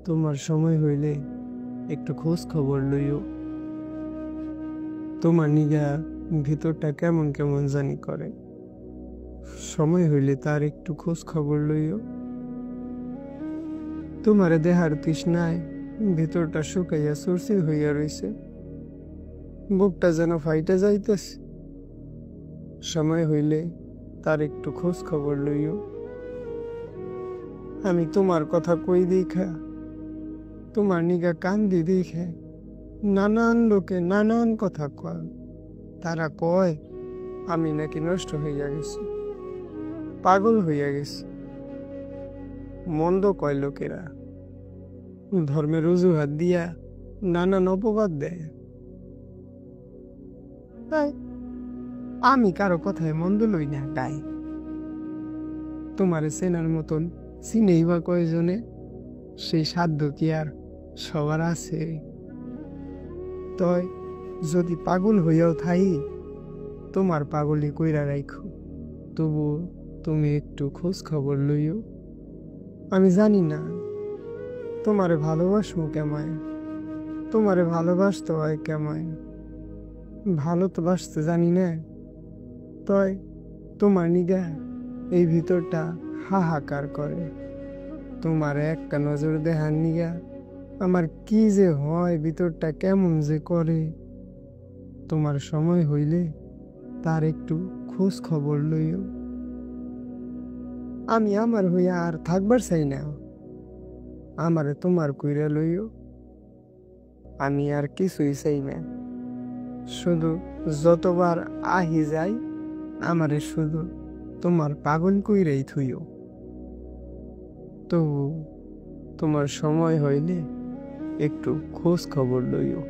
তোমার সময় হইলে একটু খোঁজ খবর লইও। তোমার নিগা ভিতরটা কেমন কেমন জানি করে। সময় হইলে তার একটু খোঁজ খবর লইও। তোমারে দেহার তৃষ্ণায় ভিতরটা শুকাইয়া সুরসির হইয়া রইছে, বুকটা যেন ফাইটে যাইতেছে। সময় হইলে তার একটু খোঁজ খবর লইও। আমি তোমার কথা কই দেখা, তোমার নিগা কান্দি দেখে নানান লোকে নানান কথা কয়। তারা কয় আমি নাকি নষ্ট হইয়া গেছি, পাগল হইয়া গেছি। মন্দ কয় লোকেরা, ধর্মের অজুহাত দিয়া নানান অপবাদ দেয়। তাই আমি কারো কথায় মন্দ লই না গাই। তোমারে চেনার মতন চিনেই বা কয়জনে? সেই সাধ্য কি আর সবার আছে? তয় যদি পাগল হইয়াও থাই, তোমার পাগলি কইরা রাইখো। তবু তুমি একটু খোঁজ খবর লইও। আমি জানি না তোমারে ভালোবাসবো কেমন, তোমারে ভালোবাসতে হয় কেমন। ভালো তো বাসতে জানি না, তয় তোমার নিগা এই ভিতরটা হাহাকার করে। তোমার একটা নজর দেখার নিগা আমার কি যে হয়, ভিতরটা কেমন যে করে। তোমার সময় হইলে তার একটু খোঁজ খবর লইও। আমি আমার হইয়া আর থাকবার চাই না, আমারে তোমার কইরা লইও। আমি আর কিছুই চাই না, শুধু যতবার আহি যাই আমারে শুধু তোমার পাগল কইরাই থুইও। তবু তোমার সময় হইলে একটু খোঁজ খবর লইও।